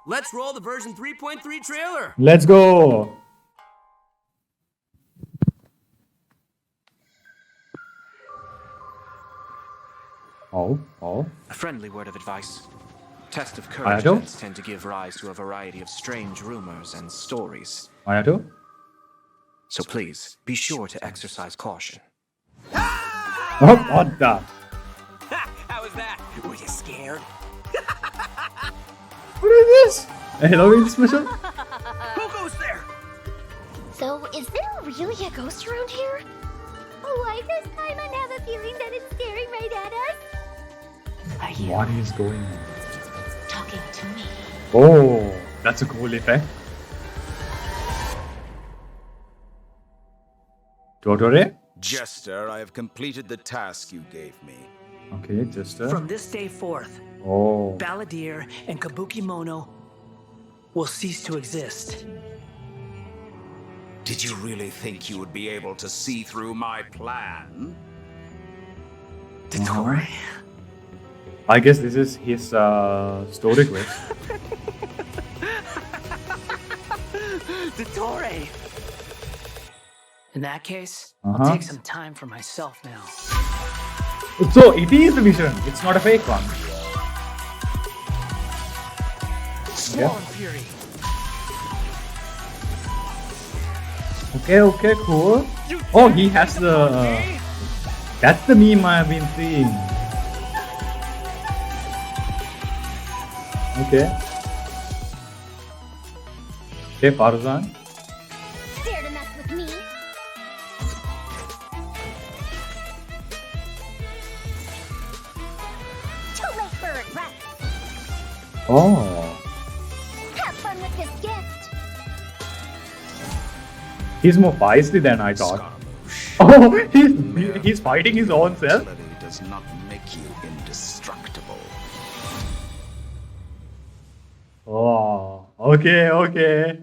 Let's roll the version 3.3 trailer. Let's go. Oh. A friendly word of advice. Test of Ayato? courage events tend to give rise to a variety of strange rumors and stories. Ayato? So please, be sure to exercise caution. Oh, what the? How was that? Were you scared? What is this? A Halloween special? Who goes there? So, is there really a ghost around here? Why does Paimon have a feeling that it's staring right at us? Are you What is going on? talking to me? Oh, that's a cool effect. Totore? Jester, I have completed the task you gave me. Okay, just From this day forth, Oh. Balladeer and Kabuki Mono will cease to exist. Did you really think you would be able to see through my plan? Dottore? I guess this is his story quest. Dottore! In that case, Uh-huh. I'll take some time for myself now. So it is the vision. It's not a fake one. Swarm Fury! Okay, cool. Oh, he has the. That's the meme I've been seeing. Okay. Okay, Faruzan. Dare to mess with me? Too late for regret. Oh, Have fun with this gift. he's more feisty than I thought. Scaramouche. Oh, he's fighting his own self. Utility does not make you indestructible. Oh, okay.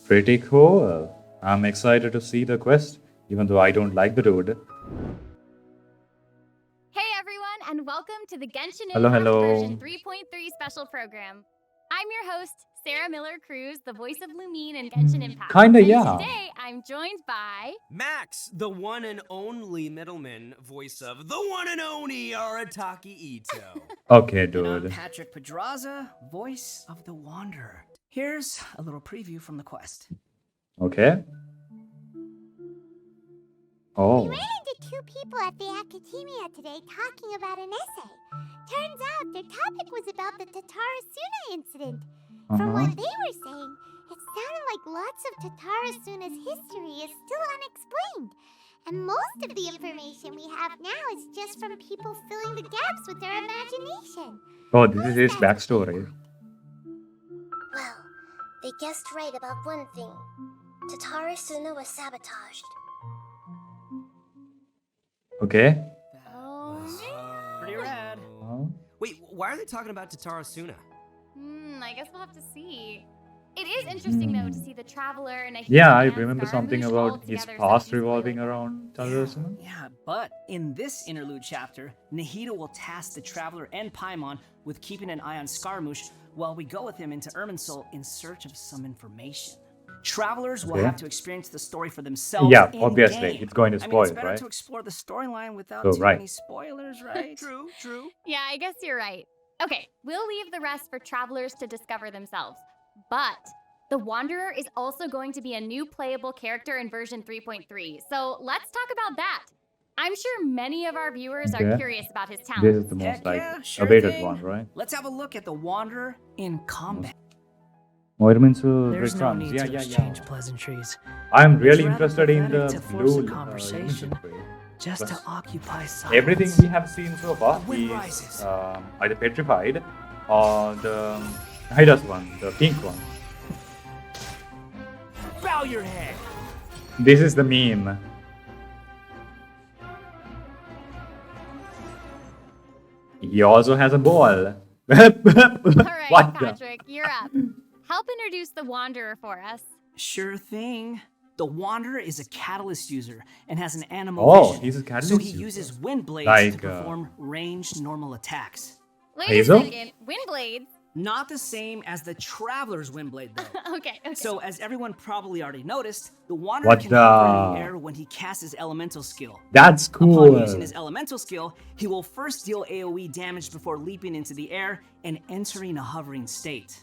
Pretty cool. I'm excited to see the quest, even though I don't like the dude. Hey everyone, and welcome to the Genshin Hello, Impact hello. version 3.3 special program. I'm your host, Sarah Miller-Cruz, the voice of Lumine in Genshin Impact. Kinda, And yeah. Today, I'm joined by... Max, the one and only middleman, voice of the one and only Arataki Ito. Okay, And I'm dude. Patrick Pedraza, voice of the Wanderer. Here's a little preview from the quest. Okay. Oh. We ran into two people at the academia today talking about an essay. Turns out their topic was about the Tatarasuna incident. From what they were saying, it sounded like lots of Tatarasuna's history is still unexplained. And most of the information we have now is just from people filling the gaps with their imagination. Oh, this is his backstory. Well, they guessed right about one thing. Tatarasuna was sabotaged. Okay. Oh, Pretty rad. Wait, why are they talking about Tatarasuna? I guess we'll have to see. It is interesting, though, to see the Traveler and a Yeah, I and remember something Scaramouche about all his together past sounds revolving really around Tatarasuna. Yeah, but in this interlude chapter, Nahida will task the Traveler and Paimon with keeping an eye on Scaramouche while we go with him into Irminsul in search of some information. Travelers will Okay. have to experience the story for themselves. Yeah, in obviously, game. it's going to I mean, spoil it's it, better right? to explore the storyline without Oh, too right. many spoilers, right? True. Yeah, I guess you're right. Okay, we'll leave the rest for travelers to discover themselves. But the Wanderer is also going to be a new playable character in version 3.3. So let's talk about that. I'm sure many of our viewers are Okay. curious about his This talents. is the most Heck like yeah, sure awaited thing. one, right? Let's have a look at the Wanderer in combat. Irminsul There's no breadcrumbs. need Yeah, to yeah. exchange pleasantries. I'm really It's rather interested in the pathetic to force a blue conversation Irminsul trade. Just to Plus, occupy silence. everything we have seen so far The wind is rises. either petrified or the Hydas one, the pink one. Bow your head. This is the meme. He also has a ball. All right, What the? Patrick, you're up. Help introduce the Wanderer for us. Sure thing. The Wanderer is a catalyst user and has an animal Oh, vision. he's a catalyst So he user. uses wind blades Like, to perform ranged normal attacks. Wait Hazel? a second. Windblades? Not the same as the Traveler's Windblade, though. Okay. So, as everyone probably already noticed, the Wanderer What can hover in the- the air when he casts his elemental skill. That's Upon cool. using his elemental skill, he will first deal AoE damage before leaping into the air and entering a hovering state.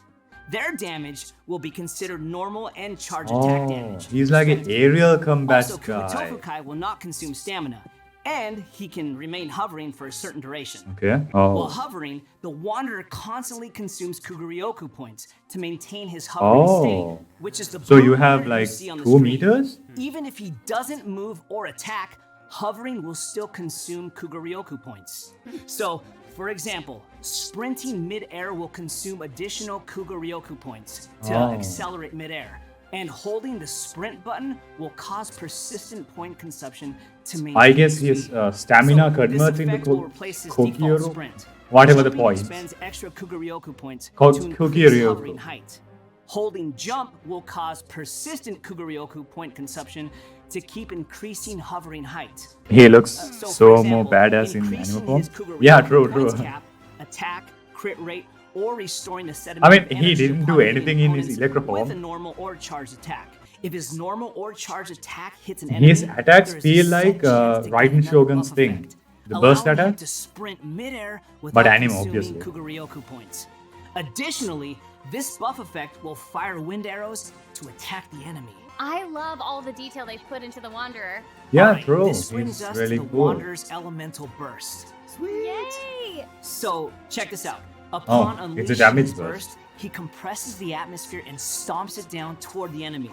Their damage will be considered normal and charge attack damage. He's like an aerial combat Also, guy. Kumitofukai will not consume stamina, and he can remain hovering for a certain duration. Okay. While Oh. hovering, the Wanderer constantly consumes Kuguryoku points to maintain his hovering state, which is the So you blue have meter like see on the 2 screen. meters? Even if he doesn't move or attack, hovering will still consume Kuguryoku points. So, for example, sprinting mid-air will consume additional Kuguryoku points to accelerate mid-air, and holding the sprint button will cause persistent point consumption to maintain I guess speed. his stamina So, converts this into effect will replace his default Kokiryo. sprint. Whatever the Jumping points. expends extra Kuguryoku points Called to increase Kokiryo. hovering height. Holding jump will cause persistent Kuguryoku point consumption to keep increasing hovering height. He looks So, so for example, more badass in increasing anime form. his Kuguryoku Yeah, true, true. points cap, attack, crit rate, or restoring a set I mean, of he energy didn't upon do hitting anything in his opponents electro with a form. normal or charged attack. If his normal or charged attack hits an enemy, His attacks there is a feel set like chance to get Raiden another Shogun's buff thing. effect, The burst allowing him attack? to sprint mid-air But without anime, consuming obviously. Kuguryoku points. Additionally, this buff effect will fire wind arrows to attack the enemy. I love all the detail they put into the Wanderer. Yeah, Alright, true. This brings He's us really to the cool. Wanderer's elemental burst. Yay! So, check this out. Upon it's a unleashing damage his burst. he compresses the atmosphere and stomps it down toward the enemy.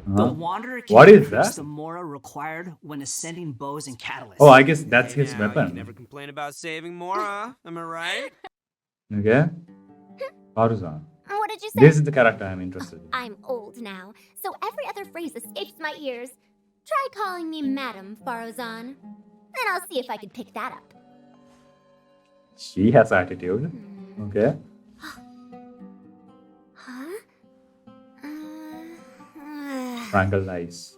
The Wanderer can What is increase that? the mora required when ascending bows and catalysts. Oh, I guess that's Hey his now, You weapon. never complain about saving Mora, am I right? Okay. Faruzan. What did you say? This is the character I'm interested in. I'm old now, so every other phrase escapes my ears. Try calling me Madam Faruzan, and I'll see if I can pick that up. She has attitude. Okay. Huh? Tranquilize.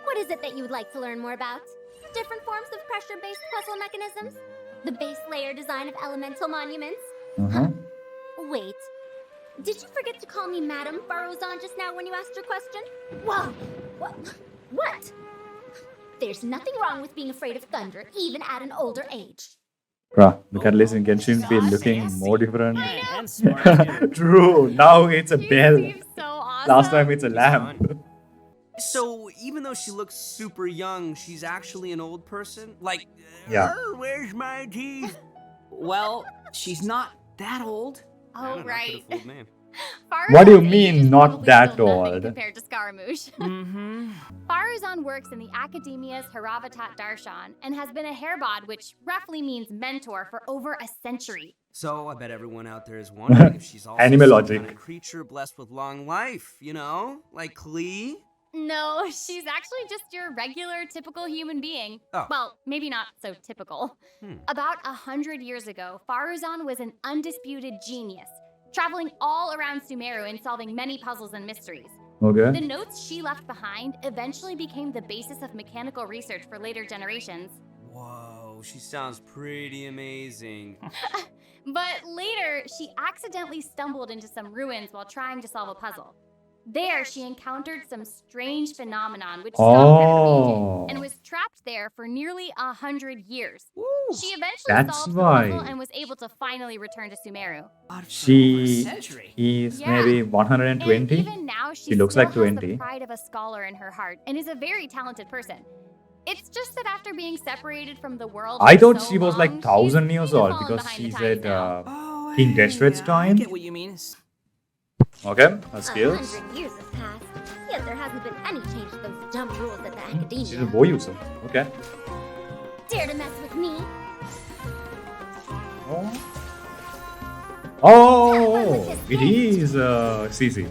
What is it that you would like to learn more about? Different forms of pressure-based puzzle mechanisms? The base layer design of elemental monuments? Uh-huh. Wait, did you forget to call me Madam Faruzan just now when you asked your question? Whoa! What? There's nothing wrong with being afraid of thunder, even at an older age. Bruh, the catalyst in Genshin be looking more different. And smart too. True, now it's a She bell. seems so awesome. Last time it's a lamp. So, even though she looks super young, she's actually an old person? Like, Yeah. Where's my teeth? Well, she's not that old. I Oh, don't know, right. could've fooled me. What do you Faruzan's mean, age is not probably that still nothing old? compared to Scaramouche. Mm-hmm. Faruzan works in the Academia's Haravatat Darshan and has been a hairbod, which roughly means mentor, for over a century. So, I bet everyone out there is wondering if she's also Animal some logic. kind of creature blessed with long life, you know? Like Klee? No, she's actually just your regular, typical human being. Oh. Well, maybe not so typical. About 100 years ago, Faruzan was an undisputed genius, traveling all around Sumeru and solving many puzzles and mysteries. The Okay. notes she left behind eventually became the basis of mechanical research for later generations. Whoa, she sounds pretty amazing. But later, she accidentally stumbled into some ruins while trying to solve a puzzle. There, she encountered some strange phenomenon which stopped that region and was trapped there for nearly 100 years. She eventually That's solved the puzzle why. and was able to finally return to Sumeru. She century. is Yeah. maybe And 120. even now, she looks still like has 20. the pride of a scholar in her heart and is a very talented person. It's just that after being separated from the world, I for thought so she was like long, 1,000 she's years kinda old fallen because behind she the said times now. King Destread's I time. get what you mean. Okay, her skills. 100 years have passed, yet there hasn't been any change to those dumb rules at the She's a Academia. boy user. Okay. Dare to mess with me? Oh, it is CC.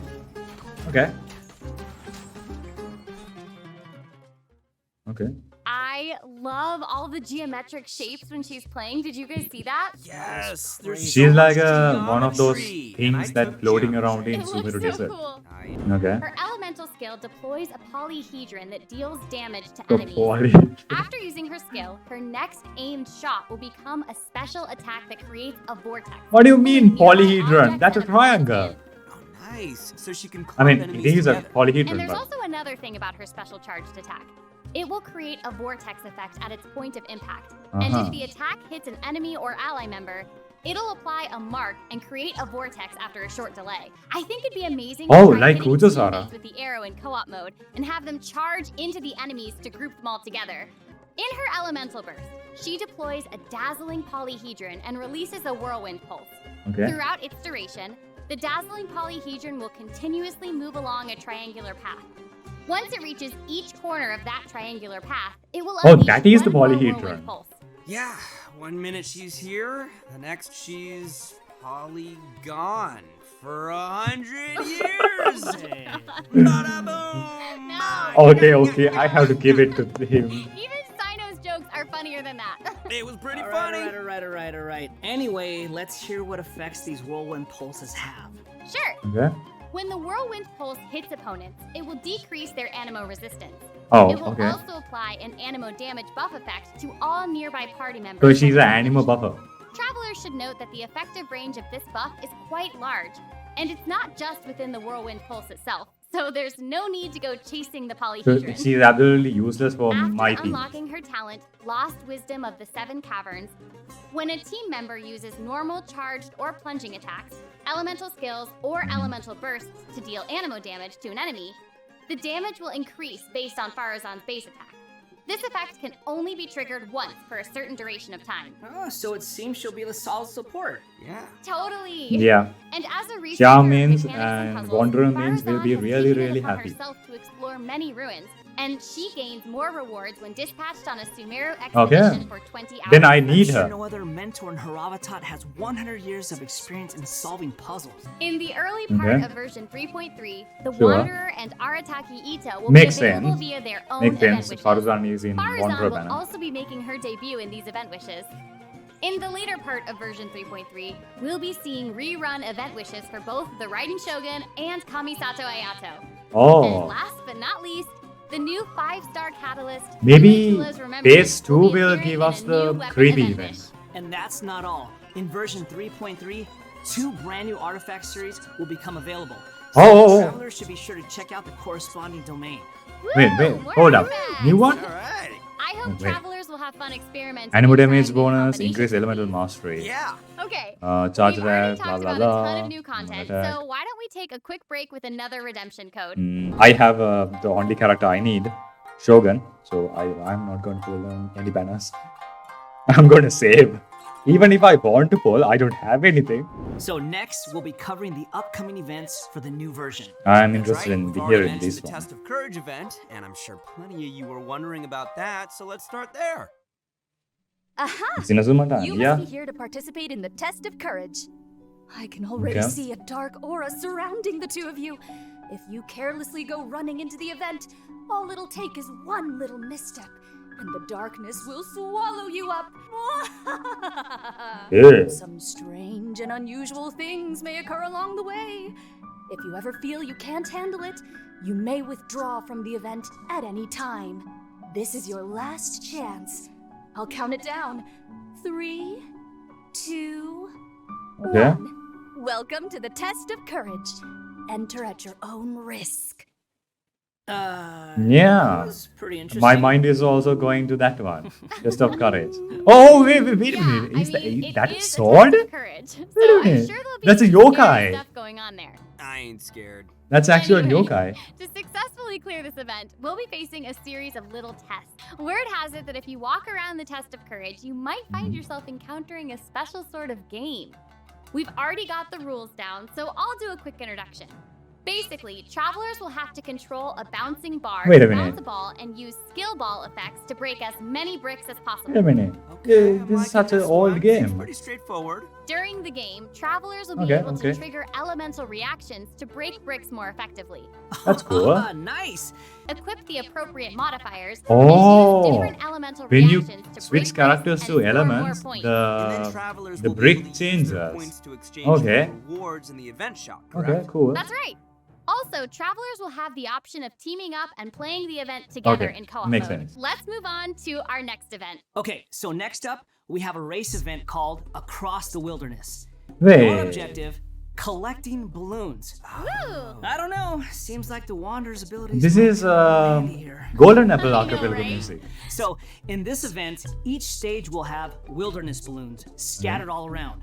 Okay. Okay. I love all the geometric shapes when she's playing. Did you guys see that? Yes, there's She's so like much one of those geometry, and I things that took floating geometry. around in It Sumeru looks so Desert. cool. Okay. Her elemental skill deploys a polyhedron that deals damage to The enemies. poly. After using her skill, her next aimed shot will become a special attack that creates a vortex. What do you mean Nearby polyhedron? objects That's a that are placed triangle. in. Oh, nice. So she can I clump mean, it enemies is a together. polyhedron, And there's but also another thing about her special charged attack. It will create a vortex effect at its point of impact. And Uh-huh. if the attack hits an enemy or ally member, it'll apply a mark and create a vortex after a short delay. I think it'd be amazing Oh, to try like hitting Kujusara. teammates with the arrow in co-op mode and have them charge into the enemies to group them all together. In her elemental burst, she deploys a dazzling polyhedron and releases a whirlwind pulse. okay. Throughout its duration, the dazzling polyhedron will continuously move along a triangular path. Once it reaches each corner of that triangular path, it will Oh, unleash that is the one more polyhedron. whirlwind pulse. Yeah, 1 minute she's here, the next she's gone for 100 years. Bada boom! No. Okay, I have to give it to him. Even Sino's jokes are funnier than that. It was pretty All funny. right. Anyway, let's hear what effects these whirlwind pulses have. Sure. Okay. When the whirlwind pulse hits opponents, it will decrease their animo resistance. Oh, It will okay. also apply an animo damage buff effect to all nearby party members. So she's that an are animal damaged. buffer. Travelers should note that the effective range of this buff is quite large, and it's not just within the whirlwind pulse itself, so there's no need to go chasing the So polyhedron. she's absolutely useless for After my team. unlocking her talent, Lost Wisdom of the Seven Caverns, when a team member uses normal, charged, or plunging attacks, elemental skills, or elemental bursts to deal animo damage to an enemy, the damage will increase based on Faruzan's base attack. This effect can only be triggered once for a certain duration of time. Oh, so it seems she'll be the solid support. Yeah. Totally. Yeah. And as a researcher Xiao of means mechanics and puzzles, Wanderer means will Faruzan be has really, taken it really upon happy. herself to explore many ruins, and she gains more rewards when dispatched on a Sumeru Okay. expedition for 20 hours. Then I need I'm sure her. no other mentor in her avatar has 100 years of experience in solving puzzles. In the early part Okay. of version 3.3, the Sure. Wanderer and Arataki Ito will Makes be available sense. via their own Makes event sense. wishes. Faruzan is in Faruzan Wanderer will banner. also be making her debut in these event wishes. In the later part of version 3.3, we'll be seeing rerun event wishes for both the Raiden Shogun and Kamisato Ayato. And Oh. last but not least, the new 5-star catalyst. Maybe Umatula's Remembrance, phase 2 be will appearing give in us a the new weapon creepy event event. wish. And that's not all. In version 3.3, 2 brand new artifact series will become available. Oh. Travelers should be sure to check out the corresponding domain. Wait, Woo, more hold up. artifacts. New one? All right. I hope Wait. travelers will have fun experimenting. Animal and trying damage new bonus, combinations increase of elemental these. mastery. Yeah. Okay. Charge We've already attack, blah talked blah about a ton blah. of new content, Attack. so why don't we take a quick break with another redemption code? I have the only character I need, Shogun. So I'm not going to pull any banners. I'm going to save. Even if I want to pull, I don't have anything. So next, we'll be covering the upcoming events for the new version. I'm That's interested right. in We've already hearing mentioned this the one. Test of Courage event, and I'm sure plenty of you were wondering about that, so let's start there. Aha! It's Inazuma time, You yeah? must be here to participate in the test of courage. I can already Okay. see a dark aura surrounding the two of you. If you carelessly go running into the event, all it'll take is one little misstep, and the darkness will swallow you up. Yeah. Some strange and unusual things may occur along the way. If you ever feel you can't handle it, you may withdraw from the event at any time. This is your last chance. I'll count it down. 3, 2, Okay. 1. Welcome to the test of courage. Enter at your own risk. That Yeah. was pretty interesting. My mind is also going to that one. Test of courage. Oh, wait a Yeah, minute. Is I mean, it that is a sword? test of courage, so Wait a I'm minute. sure there'll be That's a some scary yokai. stuff going on there. I ain't scared. That's actually Anyway, a yokai. To successfully clear this event, we'll be facing a series of little tests. Word has it that if you walk around the test of courage, you might find yourself encountering a special sort of game. We've already got the rules down, so I'll do a quick introduction. Basically, travelers will have to control a bouncing bar, Wait a bounce minute. a ball, and use skill ball effects to break as many bricks as possible. Wait a minute. Okay, I'm This is liking such an this old one. game. Seems pretty straightforward. During the game, travelers will be Okay, able okay. to trigger elemental reactions to break bricks more effectively. That's cool. Nice. Equip the appropriate modifiers, Oh. and use different elemental When you reactions to switch break characters bricks to and score more elements, points. And then travelers the will be brick able to use their changes. points to exchange Okay. for rewards in the event shop, Okay, correct? cool. That's right. Also, travelers will have the option of teaming up and playing the event together Okay, in co-op makes mode. sense. Let's move on to our next event. Okay, so next up, we have a race event called Across the Wilderness. Wait. Your objective, collecting balloons. Woo! I don't know, seems like the Wanderer's abilities This might is come in handy here. Golden Apple I know, Archipelago right? music. So, in this event, each stage will have wilderness balloons scattered all around.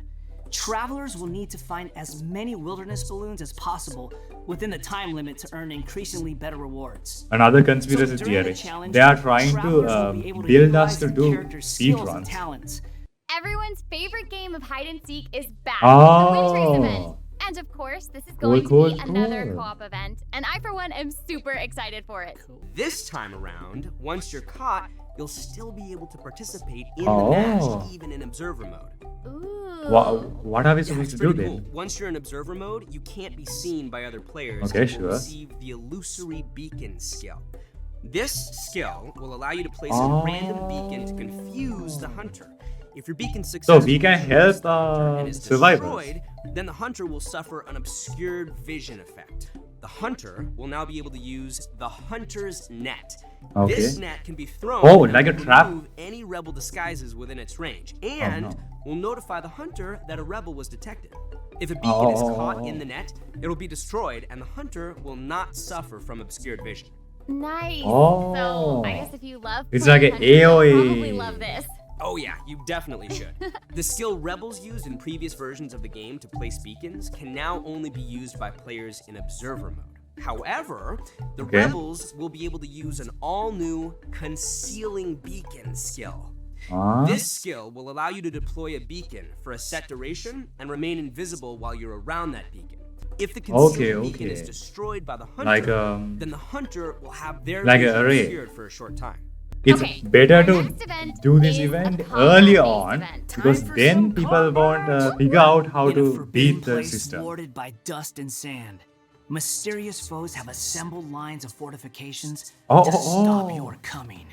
Travelers will need to find as many wilderness balloons as possible within the time limit to earn increasingly better rewards. Another conspiracy So during the theory. challenge, They are trying travelers to will be able to build utilize us to their do character's speed skills and runs. talents. Everyone's favorite game of hide and seek is back. The Windtrace event. Oh. And of course, this is Cool, going to cool, be another cool. co-op event, and I, for one, am super excited for it. This time around, once you're caught, you'll still be able to participate in Oh. the match, even in observer mode. Ooh. What are we Yeah, supposed it's to do pretty then? cool. Once you're in observer mode, you can't be seen by other players. Okay, and will sure. receive the illusory beacon skill. This skill will allow you to place Oh. a random beacon to confuse the hunter. If your beacon So successfully we can confuses help the hunter and is survivors. destroyed, then the hunter will suffer an obscured vision effect. The hunter will now be able to use the hunter's net. Okay. This net can be thrown Oh, and like a will trap? remove any rebel disguises within its range, and no. will notify the hunter that a rebel was detected. If a beacon is caught in the net, it will be destroyed, and the hunter will not suffer from obscured vision. Nice. Oh. So I guess if you love It's playing like a Hunter, you'll AoE. probably love this. Oh yeah, you definitely should. The skill rebels used in previous versions of the game to place beacons can now only be used by players in observer mode. However, the Okay. rebels will be able to use an all-new concealing beacon skill. Ah. This skill will allow you to deploy a beacon for a set duration and remain invisible while you're around that beacon. If the concealed beacon is okay. destroyed by the hunter, Like, then the hunter will have their like a vision array. obscured for a short time. It's Okay, better our to next event do this is a event combat-based early on event. because Time for then some people won't figure out how In a to forbidden beat the place system. Thwarted by dust and sand, mysterious foes have assembled lines of fortifications Oh, to oh, stop oh. your coming.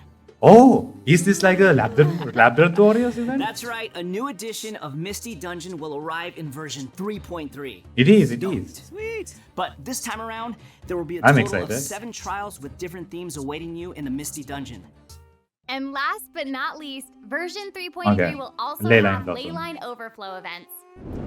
Oh, is this like a laboratorious event? That's right, a new edition of Misty Dungeon will arrive in version 3.3. It is, it is. Sweet. But this time around, there will be a I'm total of excited. 7 trials with different themes awaiting you in the Misty Dungeon. And last but not least, version 3.3 Okay. will also Leyline have Overflow. Leyline Overflow events.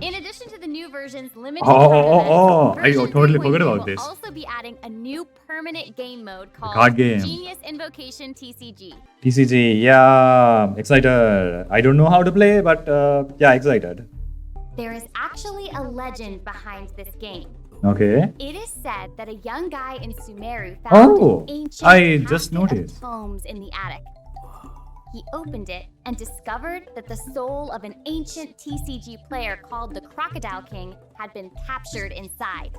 In addition to the new version's limited Oh, time oh, events, oh, I version totally 3.3 forgot about will this. also be adding a new permanent game mode called card game. Genius Invocation TCG. TCG, yeah, excited. I don't know how to play, but yeah, excited. There is actually a legend behind this game. Okay. It is said that a young guy in Sumeru found Oh, an ancient I just casket noticed. of tomes in the attic. He opened it and discovered that the soul of an ancient TCG player called the Crocodile King had been captured inside.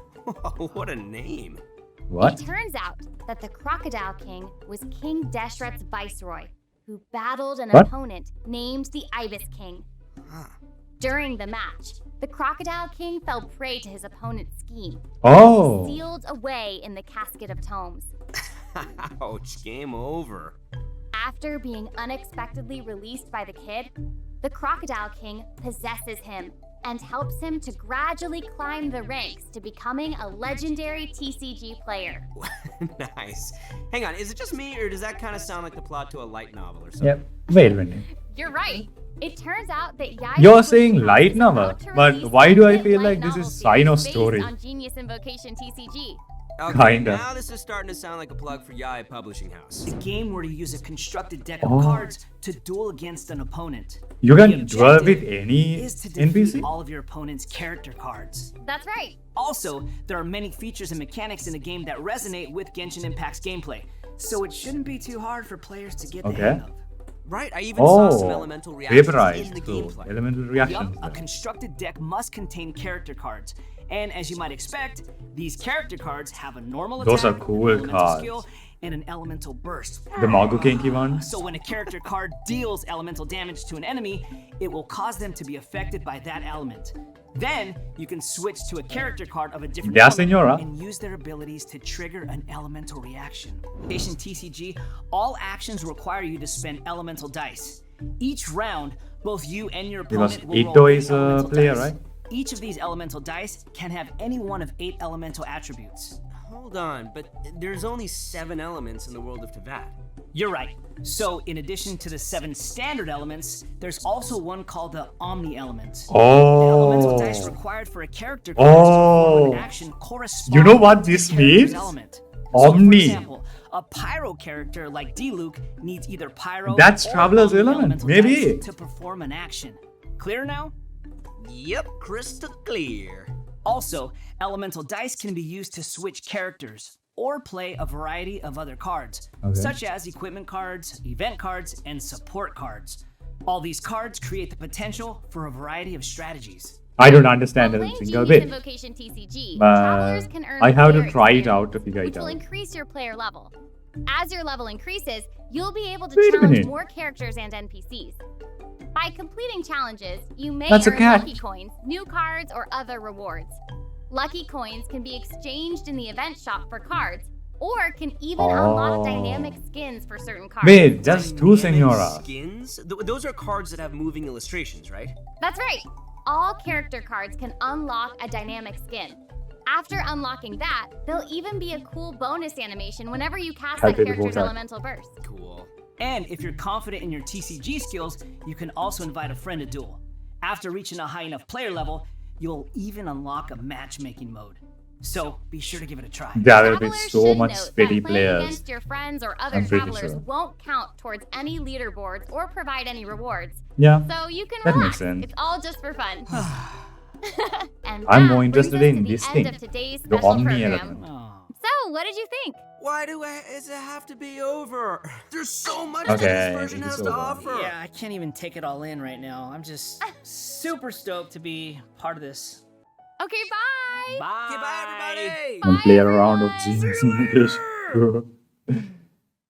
What a name. What? It turns out that the Crocodile King was King Deshret's viceroy, who battled an What? opponent named the Ibis King. During the match, the Crocodile King fell prey to his opponent's scheme, Oh. sealed away in the casket of tomes. Ouch, game over. After being unexpectedly released by the kid, the Crocodile King possesses him and helps him to gradually climb the ranks to becoming a legendary TCG player. Nice. Hang on, is it just me, or does that kind of sound like the plot to a light novel or something? Yep. Wait a minute. You're right. It turns out that Yaya You're Pushkin saying is light novel, about to but release why a do I hit feel light like this novel is series Sino's based story? on Genius Invocation TCG. Okay, Kinda. now this is starting to sound like a plug for Yaya Publishing House. The game where you use a constructed deck of Oh. cards to duel against an opponent. You The can duel with objective any is to defeat NPC? all of your opponent's character cards. That's right. Also, there are many features and mechanics in the game that resonate with Genshin Impact's gameplay, so it shouldn't be too hard for players to get the Okay. hang of. Right, I even saw some Oh, elemental reactions in vaporized. the So, gameplay. elemental Yup, reactions. a there. constructed deck must contain character cards. And as you might expect, these character cards have a normal Those attack, are cool elemental cards. skill, and an elemental burst. The Magokenki one? So when a character card deals elemental damage to an enemy, it will cause them to be affected by that element. Then you can switch to a character card of a different Yeah, element senora. and use their abilities to trigger an elemental reaction. In TCG, all actions require you to spend elemental dice. Each round, both you and your Because opponent will Ito roll is 8 a elemental player, dice. right? Each of these elemental dice can have any one of 8 elemental attributes. hold on, but there's only 7 elements in the world of Teyvat. You're right. So, in addition to the 7 standard elements, there's also one called the Omni Element. The elemental dice required for a character card to perform an action correspond You know what to this the character's means? element. Omni. So, for example, a Pyro character like D-Luke needs either Pyro That's or Traveler's Omni element, elemental maybe. dice to perform an action. Clear now? Yep, crystal clear. Also, elemental dice can be used to switch characters or play a variety of other cards, such as equipment cards, event cards, and support cards. All these cards create the potential for a variety of strategies. I don't understand While a playing single Genius bit. Invocation TCG, But travelers can earn I have to player try it experience, out to figure which it will out. increase your player level. As your level increases, you'll be able to Wait a challenge minute. more characters and NPCs. By completing challenges, you may That's a earn cat. lucky coins, new cards, or other rewards. Lucky coins can be exchanged in the event shop for cards, or can even unlock dynamic skins for certain cards. Wait, just 2 Dynamic Senora. skins? Those are cards that have moving illustrations, right? That's right. All character cards can unlock a dynamic skin. After unlocking that, there'll even be a cool bonus animation whenever you cast that Calculate the character's vocab. elemental burst. Cool. And if you're confident in your TCG skills, you can also invite a friend to duel. After reaching a high enough player level, you'll even unlock a matchmaking mode. So be sure to give it a try. There will be Travelers so should much note that steady playing players. against your friends or other I'm pretty travelers sure. won't count towards any leaderboards or provide any rewards. Yeah. So you can That relax. makes sense. It's all just for fun. And I'm that more brings interested us to in the this end thing, of today's the special Omni program. element. Oh. So, what did you think? Why does it have to be over? There's so much Okay, that this version it is has to over. offer. Yeah, I can't even take it all in right now. I'm just super stoked to be part of this. Okay, bye. Bye. Okay, bye everybody. And play around of Genius Invocation.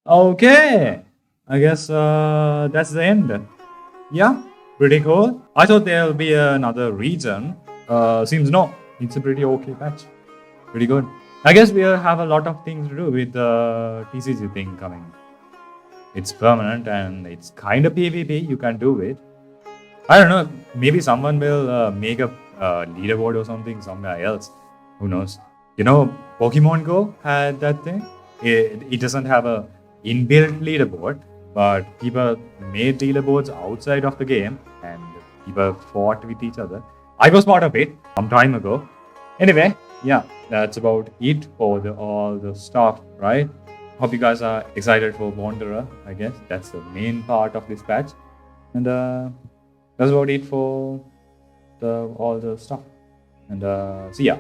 Okay. I guess that's the end. Yeah, pretty cool. I thought there'll be another region. Seems no. It's a pretty okay patch. Pretty good. I guess we'll have a lot of things to do with the TCG thing coming. It's permanent and it's kind of PvP. You can do it. I don't know. Maybe someone will make a leaderboard or something somewhere else. Who knows? You know, Pokemon Go had that thing. It doesn't have a inbuilt leaderboard, but people made leaderboards outside of the game and people fought with each other. I was part of it some time ago. Anyway, yeah, that's about it for all the stuff, right? Hope you guys are excited for Wanderer, I guess. That's the main part of this patch. And that's about it for all the stuff. And so yeah,